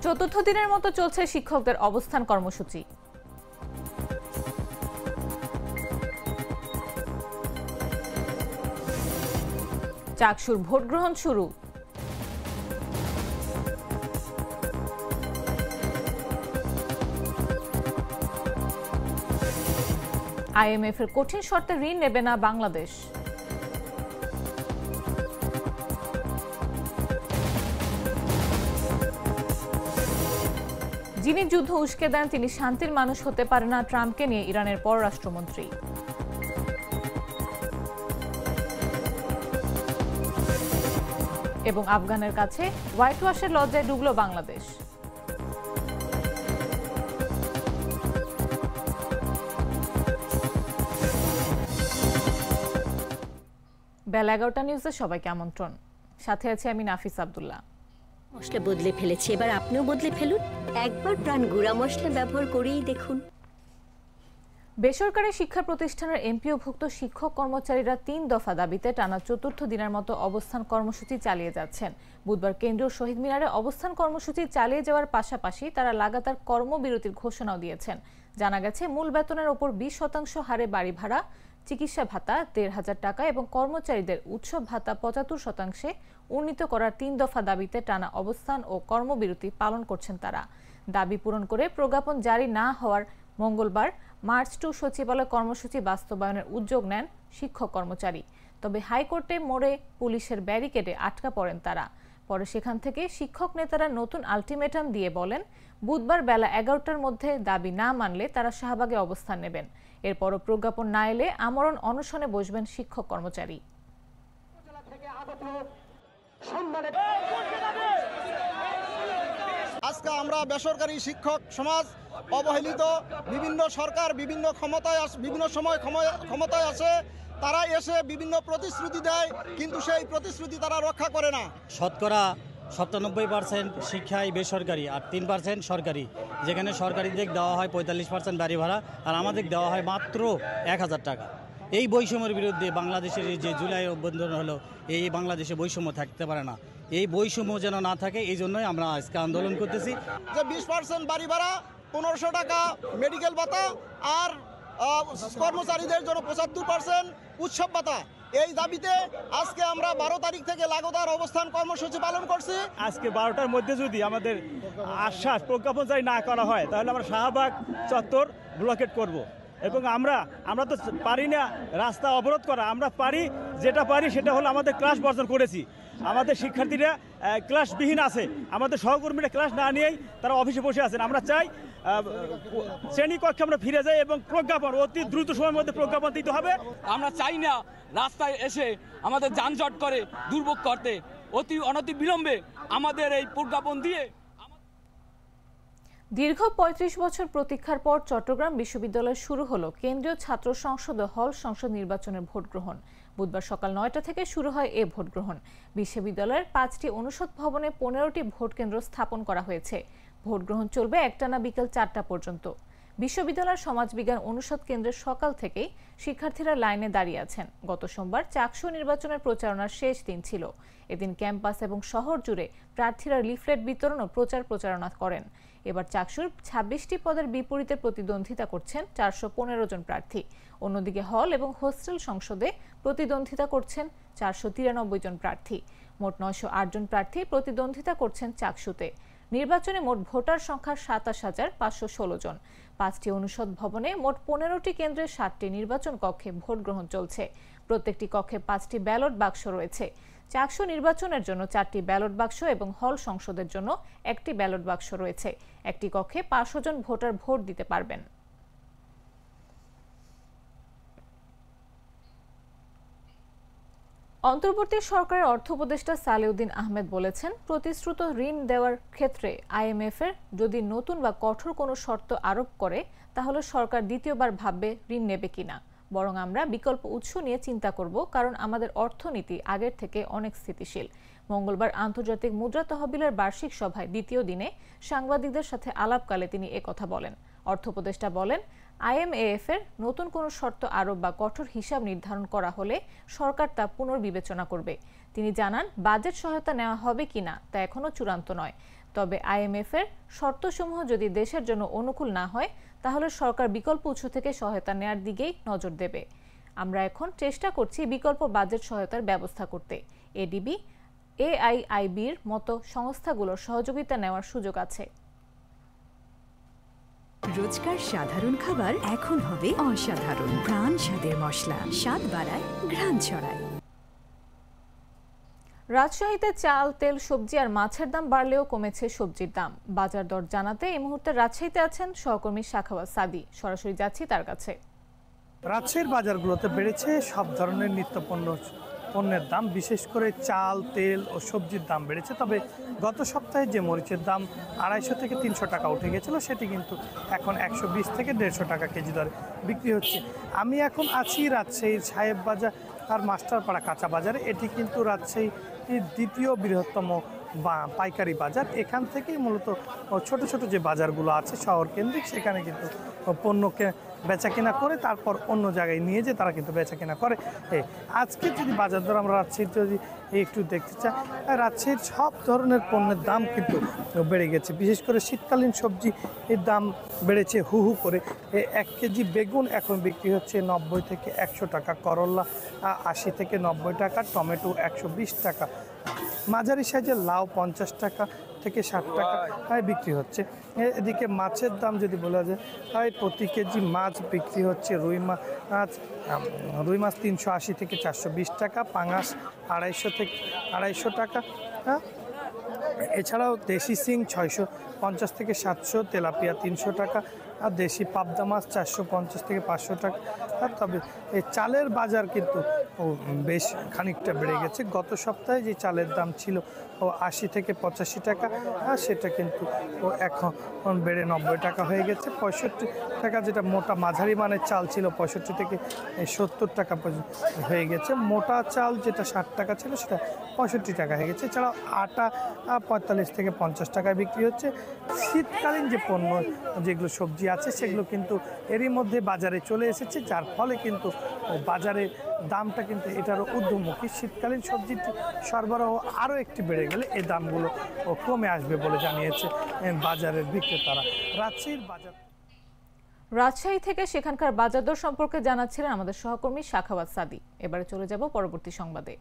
চতুর্থ দিনের মতো চলছে শিক্ষকদের অবস্থান কর্মসূচি। চাকসুর ভোট গ্রহণ শুরু। আইএমএফ এর কঠিন শর্তে ঋণ নেবে না বাংলাদেশ। যিনি যুদ্ধ উস্কে দেন তিনি শান্তির মানুষ হতে পারে না, ট্রাম্পকে নিয়ে ইরানের পররাষ্ট্রমন্ত্রী। এবং আফগানের কাছে হোয়াইট ওয়াশের লজ্জায় ডুবল বাংলাদেশ। বেলা 11টা নিউজে সবাইকে আমন্ত্রণ। সাথে আছে আমি নাফিস আব্দুল্লাহ। মশলা বদলে ফেলেছি, এবার আপনিও বদলে ফেলুন। একবার প্রাণ গুঁড়া মশলা ব্যবহার করেই দেখুন। বেসরকারি শিক্ষা প্রতিষ্ঠানের এমপিওভুক্ত শিক্ষক কর্মচারীরা 3 দফা দাবিতে টানা চতুর্থ দিনের মতো অবস্থান কর্মসূচি চালিয়ে যাচ্ছেন। বুধবার কেন্দ্রীয় শহীদ মিনারে অবস্থান কর্মসূচি চালিয়ে যাওয়ার পাশাপাশি তারা লাগাতার কর্মবিরতির ঘোষণাও দিয়েছেন। জানা গেছে, মূল বেতনের ওপর 20% হারে বাড়ি ভাড়া, চিকিৎসা ভাতা 1,500 টাকা এবং কর্মচারীদের উৎসব ভাতা 75% উন্নীত করার 3 দফা দাবিতে টানা অবস্থান ও কর্মবিরতি পালন করছেন তারা। দাবি পূরণ করে প্রজ্ঞাপন জারি না হওয়ার মঙ্গলবার মার্চ টু সচিবালয় কর্মসূচি বাস্তবায়নের উদ্যোগ নেন শিক্ষক কর্মচারী। তবে হাইকোর্টে মোড়ে পুলিশের ব্যারিকেডে আটকা পড়েন তারা। পরে সেখান থেকে শিক্ষক নেতারা নতুন আলটিমেটাম দিয়ে বলেন, বুধবার বেলা 11টার মধ্যে দাবি না মানলে তারা শাহবাগে অবস্থান নেবেন। এরপরও প্রজ্ঞাপন না এলে আমরণ অনশনে বসবেন শিক্ষক কর্মচারী। আজকে আমরা বেসরকারি শিক্ষক সমাজ অবহেলিত, বিভিন্ন সরকার বিভিন্ন সময় ক্ষমতায় আসে, তারা এসে বিভিন্ন প্রতিশ্রুতি দেয়, কিন্তু সেই প্রতিশ্রুতি তারা রক্ষা করে না। শতকরা 97% শিক্ষাই বেসরকারি আর 3% সরকারি। যেখানে সরকারিদের দেওয়া হয় 45% বাড়ি ভাড়া, আর আমাদের দেওয়া হয় মাত্র 1,000 টাকা। এই বৈষম্যের বিরুদ্ধে বাংলাদেশের যে জুলাই অভ্যুত্থান হলো, এই বাংলাদেশে বৈষম্য থাকতে পারে না। এই বৈষম্য যেন না থাকে, এই জন্যই আমরা আজকে আন্দোলন করতেছি। যে 20% বাড়ি ভাড়া, 1500 টাকা মেডিকেল ভাতা, আর কর্মচারীদের জন্য 75% উৎসব ভাতা, এই দাবিতে আজকে আমরা 12 তারিখ থেকে লাগাতার অবস্থান কর্মসূচি পালন করছি। আজকে 12টার মধ্যে যদি আমাদের আশ্বাস প্রজ্ঞাপন জারি না করা হয়, তাহলে আমরা শাহবাগ চত্বর ব্লকেট করব। এবং আমরা তো পারি না রাস্তা অবরোধ করা, আমরা পারি যেটা পারি সেটা হলো আমাদের ক্লাস বর্জন করেছি। আমাদের শিক্ষার্থীরা ক্লাসবিহীন আছে, আমাদের সহকর্মীরা ক্লাস না নিয়েই তারা অফিসে বসে আছেন। আমরা চাই শ্রেণীকক্ষে আমরা ফিরে যাই এবং প্রজ্ঞাপন অতি দ্রুত সময়ের মধ্যে প্রজ্ঞাপন দিতে হবে। আমরা চাই না রাস্তায় এসে আমাদের যানজট করে দুর্ভোগ করতে, অনতি বিলম্বে আমাদের এই প্রজ্ঞাপন দিয়ে। দীর্ঘ 35 বছর প্রতীক্ষার পর চট্টগ্রাম বিশ্ববিদ্যালয়ে শুরু হলো কেন্দ্রীয় ছাত্র সংসদ ও হল সংসদ নির্বাচনের ভোট গ্রহণ। বুধবার সকাল 9টা থেকে শুরু হয় এ ভোট গ্রহণ। বিশ্ববিদ্যালয়ের 5টি অনুষদ ভবনে 15টি ভোট কেন্দ্র স্থাপন করা হয়েছে। ভোট গ্রহণ চলবে একটানা বিকেল 4টা পর্যন্ত। বিশ্ববিদ্যালয়ের সমাজবিজ্ঞান অনুষদ কেন্দ্রের সকাল থেকেই শিক্ষার্থীরা লাইনে দাঁড়িয়ে আছেন। গত সোমবার চাকসু নির্বাচনের প্রচারণার শেষ দিন ছিল। এদিন ক্যাম্পাস এবং শহর জুড়ে প্রার্থীরা লিফলেট বিতরণ ও প্রচারণা করেন। এবার চাকসুর 26টি পদের বিপরীতে প্রতিদ্বন্দ্বিতা করছেন 415 জন প্রার্থী। অন্যদিকে হল এবং হোস্টেল সংসদে প্রতিদ্বন্দ্বিতা করছেন 493 জন প্রার্থী। মোট 908 জন প্রার্থী প্রতিদ্বন্দ্বিতা করছেন চাকসুতে। নির্বাচনে মোট ভোটার সংখ্যা 27,516 জন। 5টি অনুষদ ভবনে মোট 15টি কেন্দ্রে 7টি নির্বাচন কক্ষে ভোট গ্রহণ চলছে। প্রত্যেকটি কক্ষে 5টি ব্যালট বাক্স রয়েছে। চাকসু নির্বাচনের জন্য 4টি ব্যালট বাক্স এবং হল সংসদের জন্য 1টি ব্যালট বাক্স রয়েছে। একটি কক্ষে 500 জন ভোটার ভোট দিতে পারবেন। অন্তর্বর্তী সরকারের অর্থ উপদেষ্টা সালেউদ্দিন আহমেদ বলেছেন, প্রতিশ্রুত ঋণ দেওয়ার ক্ষেত্রে আইএমএফ এর যদি নতুন বা কঠোর কোনো শর্ত আরোপ করে, তাহলে সরকার দ্বিতীয়বার ভাববে ঋণ নেবে কিনা। বরং আমরা বিকল্প উৎস নিয়ে চিন্তা করব, কারণ আমাদের অর্থনীতি আগের থেকে অনেক স্থিতিশীল। মঙ্গলবার আন্তর্জাতিক মুদ্রা তহবিলের বার্ষিক সভায় দ্বিতীয় দিনে সাংবাদিকদের সাথে আলাপকালে তিনি একথা বলেন। অর্থ উপদেষ্টা বলেন, আইএমএফ এর নতুন কোনো শর্ত আরোপ বা কঠোর হিসাব নির্ধারণ করা হলে সরকার তা পুনর্বিবেচনা করবে। তিনি জানান, বাজেট সহায়তা নেওয়া হবে কিনা তা এখনো চূড়ান্ত নয়, তবে IMF-এর শর্তসমূহ যদি দেশের জন্য অনুকূল না হয় তাহলে সরকার বিকল্প উৎস থেকে সহায়তা নেয়ার দিকেই নজর দেবে। আমরা এখন চেষ্টা করছি বিকল্প বাজেট সহায়তার ব্যবস্থা করতে। ADB, AIIB-র মতো সংস্থাগুলোর সহযোগিতা নেওয়ার সুযোগ আছে। রোজকার সাধারণ খাবার এখন হবে অসাধারণ। প্রাণ স্বাদের মশলা, স্বাদ বাড়ায়, ঘ্রাণ ছড়ায়। রাজশাহীতে চাল, তেল, সবজি আর মাছের দাম বাড়লেও কমেছে সবজির দাম। বাজার দর জানাতে এই মুহূর্তে রাজশাহীতে আছেন সহকর্মী সাখাওয়াত সাদি। সরাসরি যাচ্ছি তার কাছে। রাজশাহীর বাজারগুলোতে বেড়েছে সব ধরনের পণ্যের দাম, বিশেষ করে চাল, তেল ও সবজির দাম বেড়েছে। তবে গত সপ্তাহে যে মরিচের দাম 250 থেকে 300 টাকা উঠে গেছিল, সেটি কিন্তু এখন 120 থেকে 150 টাকা কেজি দরে বিক্রি হচ্ছে। আমি এখন আছি রাজশাহীর সাহেব বাজার আর মাস্টারপাড়া কাঁচা বাজারে। এটি কিন্তু রাজশাহীর দ্বিতীয় বৃহত্তম পাইকারি বাজার। এখান থেকেই মূলত ছোট ছোট যে বাজারগুলো আছে শহর কেন্দ্রিক, সেখানে কিন্তু পণ্যকে বেচা কেনা করে তারপর অন্য জায়গায় নিয়ে যেয়ে তারা কিন্তু বেচা কেনা করে। আজকে যদি বাজার দর আমরা রাজশাহীর যদি একটু দেখতে চাই, রাজশাহীর সব ধরনের পণ্যের দাম কিন্তু বেড়ে গেছে। বিশেষ করে শীতকালীন সবজি এর দাম বেড়েছে হু হু করে। 1 কেজি বেগুন এখন বিক্রি হচ্ছে 90 থেকে 100 টাকা, করলা 80 থেকে 90 টাকা, টমেটো 120 টাকা, মাঝারি সাইজের লাউ 50 টাকা থেকে 60 টাকা বিক্রি হচ্ছে। এদিকে মাছের দাম যদি বলা যায়, প্রতি কেজি মাছ বিক্রি হচ্ছে রুই মাছ 380 থেকে 420 টাকা, পাঙাশ 250 থেকে 250 টাকা। এছাড়াও দেশি শিং 650 থেকে 700, তেলাপিয়া 300 টাকা, আর দেশি পাবদা মাছ 450 থেকে 500 টাকা। তবে এই চালের বাজার কিন্তু বেশ খানিকটা বেড়ে গেছে। গত সপ্তাহে যে চালের দাম ছিল 80 থেকে 85 টাকা, সেটা কিন্তু এখন বেড়ে 90 টাকা হয়ে গেছে। 65 টাকা যেটা মোটা মাঝারি মানের চাল ছিল 65 থেকে 70 টাকা পর্যন্ত হয়ে গেছে। মোটা চাল যেটা 60 টাকা ছিল সেটা 65 টাকা হয়ে গেছে। এছাড়াও আটা 45 থেকে 50 টাকায় বিক্রি হচ্ছে। শীতকালীন যে পণ্য যেগুলো সবজি আছে সেগুলো কিন্তু এরই মধ্যে বাজারে চলে এসেছে, যার ফলে কিন্তু বাজারে দামটা কিন্তু এটারও ঊর্ধ্বমুখী। শীতকালীন সবজির সরবরাহ আরও একটু বেড়ে গেলে এই দামগুলো কমে আসবে বলে জানিয়েছে বাজারের বিক্রেতারা। রাজশাহী থেকে সেখানকার বাজার দর সম্পর্কে জানাচ্ছিলেন আমাদের সহকর্মী সাখাওয়াত সাদি। এবারে চলে যাব পরবর্তী সংবাদে।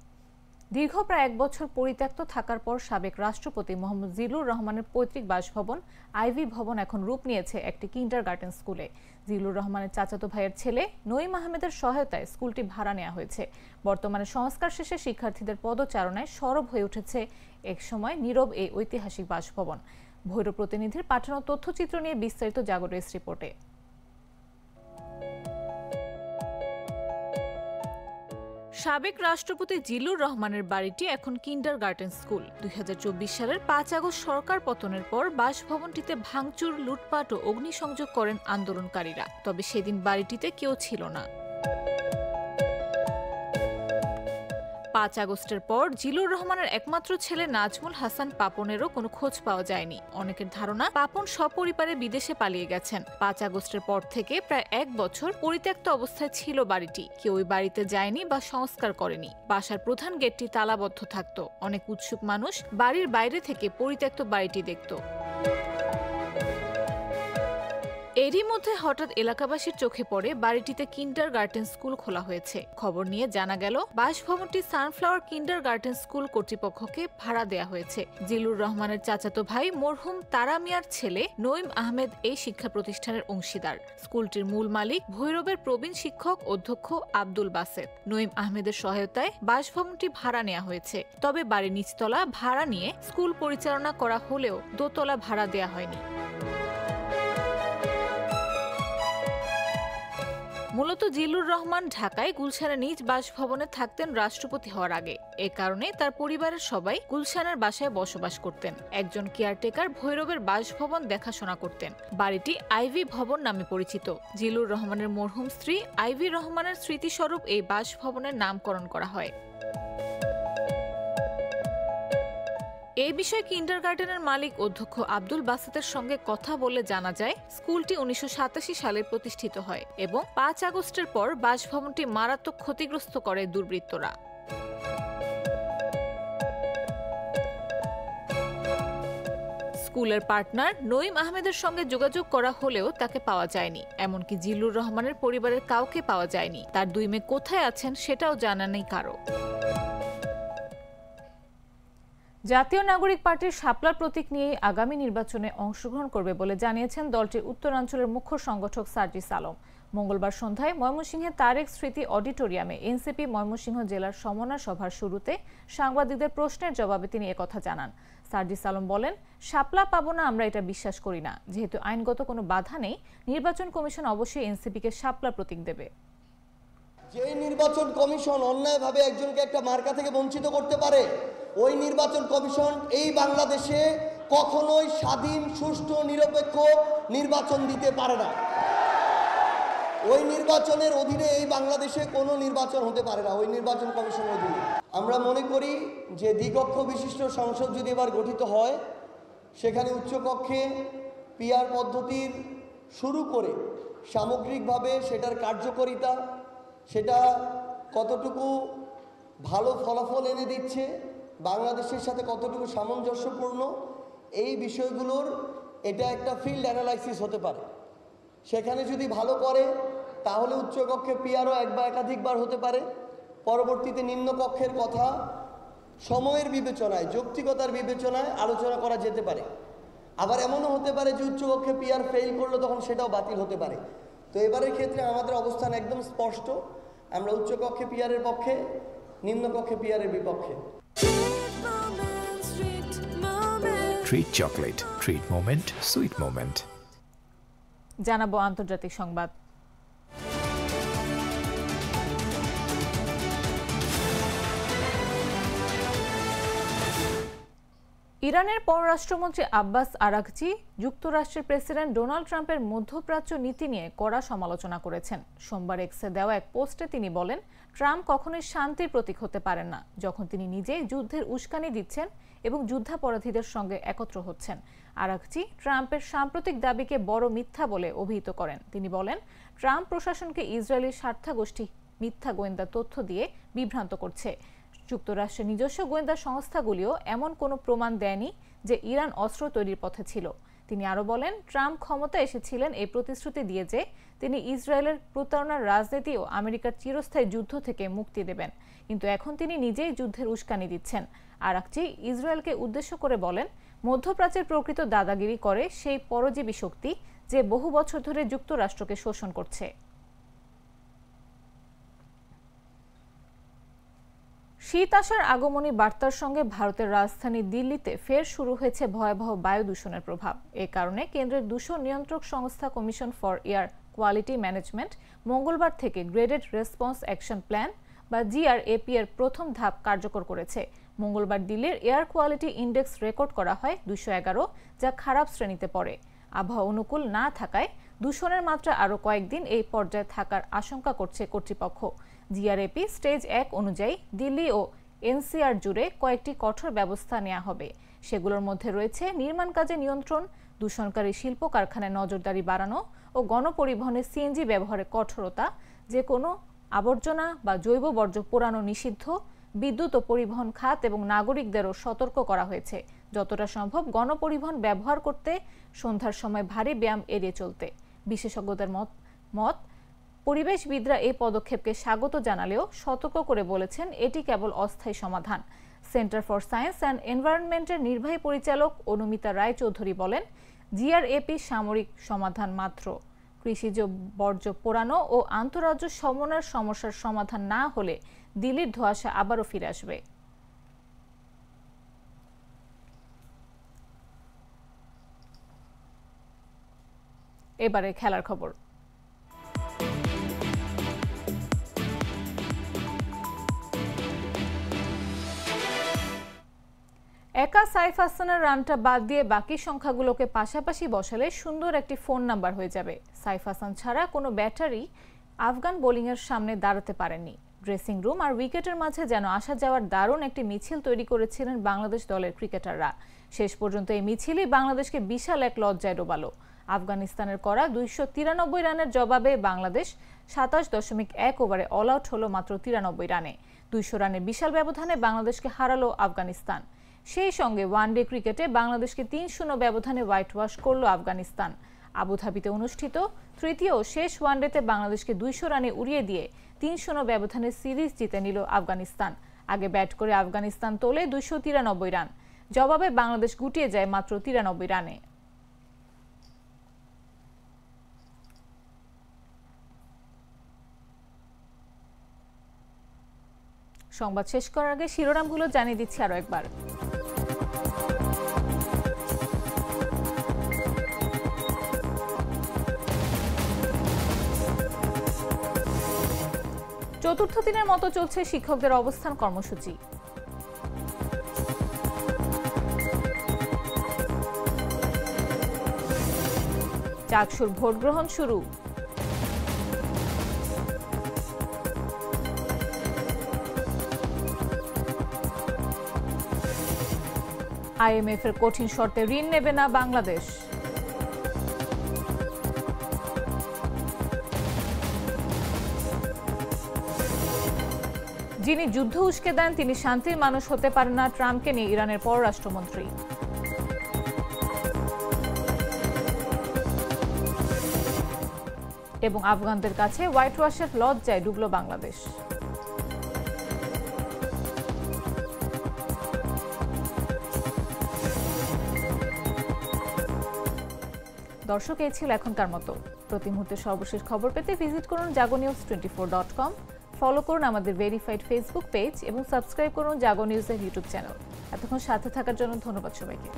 দীর্ঘ প্রায় 1 বছর পরিত্যক্ত থাকার পর সাবেক রাষ্ট্রপতি মোহাম্মদ জিল্লুর রহমানের পৈতৃক বাসভবন আইভি ভবন এখন রূপ নিয়েছে একটি কিন্ডারগার্টেন স্কুলে। জিল্লুর রহমানের চাচাতো ভাইয়ের ছেলে নঈম আহমেদের সহায়তায় স্কুলটি ভাড়া নেওয়া হয়েছে। বর্তমানে সংস্কার শেষে শিক্ষার্থীদের পদচারণায় সরব হয়ে উঠেছে একসময় নীরব এই ঐতিহাসিক বাসভবন। ভৈরব প্রতিনিধির পাঠানো তথ্যচিত্র নিয়ে বিস্তারিত জাগরেস রিপোর্টে। সাবেক রাষ্ট্রপতি জিল্লুর রহমানের বাড়িটি এখন কিন্ডারগার্টেন স্কুল। 2024 সালের 5 আগস্ট সরকার পতনের পর বাসভবনটিতে ভাঙচুর, লুটপাট ও অগ্নিসংযোগ করেন আন্দোলনকারীরা। তবে সেদিন বাড়িটিতে কেউ ছিল না। 5 আগস্টের পর জিল্লুর রহমানের একমাত্র ছেলে নাজমুল হাসান পাপনেরও কোনো খোঁজ পাওয়া যায়নি। অনেকের ধারণা পাপন সপরিবারে বিদেশে পালিয়ে গেছেন। 5 আগস্টের পর থেকে প্রায় 1 বছর পরিত্যক্ত অবস্থায় ছিল বাড়িটি। কেউ ওই বাড়িতে যায়নি বা সংস্কার করেনি। বাসার প্রধান গেটটি তালাবদ্ধ থাকত। অনেক উৎসুক মানুষ বাড়ির বাইরে থেকে পরিত্যক্ত বাড়িটি দেখত। এরই মধ্যে হঠাৎ এলাকাবাসীর চোখে পড়ে বাড়িটিতে কিন্ডারগার্টেন স্কুল খোলা হয়েছে। খবর নিয়ে জানা গেল বাসভবনটি সানফ্লাওয়ার কিন্ডারগার্টেন স্কুল কর্তৃপক্ষকে ভাড়া দেয়া হয়েছে। জিল্লুর রহমানের চাচাতো ভাই মরহুম তারা মিয়ার ছেলে নঈম আহমেদ এই শিক্ষা প্রতিষ্ঠানের অংশীদার। স্কুলটির মূল মালিক ভৈরবের প্রবীণ শিক্ষক অধ্যক্ষ আব্দুল বাসেত। নঈম আহমেদের সহায়তায় বাসভবনটি ভাড়া নেওয়া হয়েছে। তবে বাড়ির নিচতলা ভাড়া নিয়ে স্কুল পরিচালনা করা হলেও দোতলা ভাড়া দেয়া হয়নি। মূলত জিল্লুর রহমান ঢাকায় গুলশানের নিজ বাসভবনে থাকতেন রাষ্ট্রপতি হওয়ার আগে। এ কারণে তার পরিবারের সবাই গুলশানের বাসায় বসবাস করতেন। একজন কেয়ারটেকার ভৈরবের বাসভবন দেখাশোনা করতেন। বাড়িটি আইভি ভবন নামে পরিচিত। জিল্লুর রহমানের মরহুম স্ত্রী আইভি রহমানের স্মৃতিস্বরূপ এই বাসভবনের নামকরণ করা হয়। এই বিষয়ে কিন্ডারগার্টেনের মালিক অধ্যক্ষ আব্দুল বাসেতের সঙ্গে কথা বলে জানা যায়, স্কুলটি 1987 সালে প্রতিষ্ঠিত হয় এবং 5 আগস্টের পর বাসভবনটি মারাত্মক ক্ষতিগ্রস্ত করে দুর্বৃত্তরা। স্কুলের পার্টনার নঈম আহমেদের সঙ্গে যোগাযোগ করা হলেও তাকে পাওয়া যায়নি। এমনকি জিল্লুর রহমানের পরিবারের কাউকে পাওয়া যায়নি। তার 2 মেয়ে কোথায় আছেন সেটাও জানা নেই কারো। জাতীয় নাগরিক পার্টির শাপলার প্রতীক নিয়ে আগামী নির্বাচনে অংশগ্রহণ করবে বলে জানিয়েছেন দলটির উত্তরাঞ্চলের মুখ্য সংগঠক সার্জিস আলম। মঙ্গলবার সন্ধ্যায় ময়মনসিংহের তারেক স্মৃতি অডিটোরিয়ামে এনসিপি ময়মনসিংহ জেলার সমন্বয় সভার শুরুতে সাংবাদিকদের প্রশ্নের জবাবে তিনি একথা জানান। সার্জিস আলম বলেন, শাপলা পাবো না আমরা এটা বিশ্বাস করি না। যেহেতু আইনগত কোনো বাধা নেই, নির্বাচন কমিশন অবশ্যই এনসিপিকে শাপলা প্রতীক দেবে। যে নির্বাচন কমিশন অন্যায়ভাবে একজনকে একটা মার্কা থেকে বঞ্চিত করতে পারে, ওই নির্বাচন কমিশন এই বাংলাদেশে কখনোই স্বাধীন, সুষ্ঠু, নিরপেক্ষ নির্বাচন দিতে পারে না। ওই নির্বাচনের অধীনে এই বাংলাদেশে কোনো নির্বাচন হতে পারে না, ওই নির্বাচন কমিশনের অধীনে। আমরা মনে করি যে দ্বিকক্ষ বিশিষ্ট সংসদ যদি এবার গঠিত হয়, সেখানে উচ্চকক্ষে পিআর পদ্ধতির শুরু করে সামগ্রিকভাবে সেটার কার্যকারিতা, সেটা কতটুকু ভালো ফলাফল এনে দিচ্ছে, বাংলাদেশের সাথে কতটুকু সামঞ্জস্যপূর্ণ, এই বিষয়গুলোর এটা একটা ফিল্ড অ্যানালাইসিস হতে পারে। সেখানে যদি ভালো করে তাহলে উচ্চকক্ষে পিআরও 1 বা একাধিকবার হতে পারে। পরবর্তীতে নিম্নকক্ষের কথা সময়ের বিবেচনায়, যৌক্তিকতার বিবেচনায় আলোচনা করা যেতে পারে। আবার এমনও হতে পারে যে উচ্চকক্ষে পিআর ফেল করলে তখন সেটাও বাতিল হতে পারে। তো এবারের ক্ষেত্রে আমাদের অবস্থান একদম স্পষ্ট, আমরা উচ্চকক্ষে পিআরের পক্ষে, নিম্নকক্ষে পিআরের বিপক্ষে। Treat chocolate, treat moment, sweet moment. জানাবো আন্তর্জাতিক সংবাদ। ইরানের পররাষ্ট্রমন্ত্রী আব্বাস আরাগচি যুক্তরাষ্ট্রের প্রেসিডেন্ট ডোনাল্ড ট্রাম্পের মধ্যপ্রাচ্য নীতি নিয়ে কড়া সমালোচনা করেছেন। সোমবার এক্সে দেওয়া এক পোস্টে তিনি বলেন, ট্রাম্প কখনোই শান্তির প্রতীক হতে পারেন না যখন তিনি নিজেই যুদ্ধের উস্কানি দিচ্ছেন এবং যুদ্ধাপরাধীদের সঙ্গে একত্র হচ্ছেন। আরাগচি ট্রাম্পের সাম্প্রতিক দাবিকে বড় মিথ্যা বলে অভিহিত করেন। তিনি বলেন, ট্রাম্প প্রশাসনকে ইসরায়েলি স্বার্থাগোষ্ঠী মিথ্যা গোয়েন্দা তথ্য দিয়ে বিভ্রান্ত করছে। যুক্তরাষ্ট্রের নিজস্ব গোয়েন্দা সংস্থাগুলিও এমন কোনো প্রমাণ দেয়নি যে ইরান অস্ত্র তৈরির পথে ছিল। তিনি আরও বলেন, ট্রাম্প ক্ষমতায় এসেছিলেন এই প্রতিশ্রুতি দিয়ে যে তিনি ইসরায়েলের প্রতারণার রাজনীতি ও আমেরিকার চিরস্থায়ী যুদ্ধ থেকে মুক্তি দেবেন, কিন্তু এখন তিনি নিজেই যুদ্ধের উস্কানি দিচ্ছেন। আরাগচি ইসরায়েলকে উদ্দেশ্য করে বলেন, মধ্যপ্রাচ্যের প্রকৃত দাদাগিরি করে সেই পরজীবী শক্তি যে বহু বছর ধরে যুক্তরাষ্ট্রকে শোষণ করছে। শীত আসার আগমনী বার্তার সঙ্গে ভারতের রাজধানী দিল্লিতে ফের শুরু হয়েছে ভয়াবহ বায়ু দূষণের প্রভাব। এ কারণে কেন্দ্রের দূষণ নিয়ন্ত্রক সংস্থা commission for air quality management মঙ্গলবার থেকে গ্রেডেড রেসপন্স অ্যাকশন প্ল্যান বা জিআরএপি এর প্রথম ধাপ কার্যকর করেছে। মঙ্গলবার দিল্লির এয়ার কোয়ালিটি ইন্ডেক্স রেকর্ড করা হয় 211, যা খারাপ শ্রেণীতে পড়ে। আবহাওয়া অনুকূল না থাকায় দূষণের মাত্রা আরও কয়েকদিন এই পর্যায়ে থাকার আশঙ্কা করছে কর্তৃপক্ষ। জিআরএপি স্টেজ 1 অনুযায়ী দিল্লি ও এনসিআর জুড়ে কয়েকটি কঠোর ব্যবস্থা নেওয়া হবে। সেগুলোর মধ্যে রয়েছে নির্মাণ কাজে নিয়ন্ত্রণ, দূষণকারী শিল্প কারখানায় নজরদারি বাড়ানো ও গণপরিবহনে সিএনজি ব্যবহারে কঠোরতা, যে কোনো আবর্জনা বা জৈব বর্জ্য পোড়ানো নিষিদ্ধ, বিদ্যুৎ ও পরিবহন খাত এবং নাগরিকদেরও সতর্ক করা হয়েছে যতটা সম্ভব গণপরিবহন ব্যবহার করতে, সন্ধ্যার সময় ভারী ব্যায়াম এড়িয়ে চলতে। বিশেষজ্ঞদের মত পরিবেশবিদরা এই পদক্ষেপকে স্বাগত জানালেও সতর্ক করে বলেছেন এটি কেবল অস্থায়ী সমাধান। সেন্টার ফর সায়েন্স অ্যান্ড এনভায়রনমেন্টের নির্বাহী পরিচালক অনুমিতা রায়চৌধুরী বলেন, জিআরএপি সামরিক সমাধান মাত্র। কৃষিজ বর্জ্য পোড়ানো ও আন্তঃরাজ্য সমন্বয়ের সমস্যার সমাধান না হলে দিল্লির ধোঁয়াশা আবারও ফিরে আসবে। এবারে খেলার খবর। একা সাইফ হাসানের রানটা বাদ দিয়ে বাকি সংখ্যাগুলোকে পাশাপাশি বসালে সুন্দর একটি ফোন নাম্বার হয়ে যাবে। সাইফ হাসান ছাড়া কোনো ব্যাটারি আফগান বোলিংয়ের সামনে দাঁড়াতে পারেননি। ড্রেসিং রুম আর উইকেটের মাঝে যেন আসা যাওয়ার দারুণ একটি মিছিল তৈরি করেছিলেন বাংলাদেশ দলের ক্রিকেটাররা। শেষ পর্যন্ত এই মিছিলই বাংলাদেশকে বিশাল এক লজ্জায় ডোবালো। আফগানিস্তানের করা 293 রানের জবাবে বাংলাদেশ 27.1 ওভারে অল আউট হলো মাত্র 93 রানে। 200 রানের বিশাল ব্যবধানে বাংলাদেশকে হারালো আফগানিস্তান। সেই সঙ্গে ওয়ানডে ক্রিকেটে বাংলাদেশকে ৩-০ ব্যবধানে হোয়াইট ওয়াশ করল আফগানিস্তান। আবুধাবিতে অনুষ্ঠিত তৃতীয় ও শেষ ওয়ানডেতে বাংলাদেশকে ২০০ রানে উড়িয়ে দিয়ে ৩-০ ব্যবধানে সিরিজ জিতে নিল আফগানিস্তান। আগে ব্যাট করে আফগানিস্তান তোলে ২৯৩ রান, জবাবে বাংলাদেশ গুটিয়ে যায় মাত্র ৯৩ রানে। সংবাদ শেষ করার আগে শিরোনামগুলো জানিয়ে দিচ্ছি আরো একবার। চতুর্থ দিনের মতো চলছে শিক্ষকদের অবস্থান কর্মসূচি। চাকসুর ভোট গ্রহণ শুরু। IMF এর কঠিন শর্তে ঋণ নেবে না বাংলাদেশ। যিনি যুদ্ধ উস্কে দেন তিনি শান্তির মানুষ হতে পারেন না, ট্রাম্পকে নিয়ে ইরানের পররাষ্ট্রমন্ত্রী। এবং আফগানদের কাছে হোয়াইট ওয়াশের লজ্জায় ডুবল বাংলাদেশ। দর্শক, এই ছিল এখনকার মতো। প্রতি মুহূর্তে সর্বশেষ খবর পেতে ভিজিট করুন jagonews24.com, ফলো করুন আমাদের ভেরিফাইড ফেসবুক পেজ এবং সাবস্ক্রাইব করুন জাগো নিউজের ইউটিউব চ্যানেল। এতক্ষণ সাথে থাকার জন্য ধন্যবাদ সবাইকে।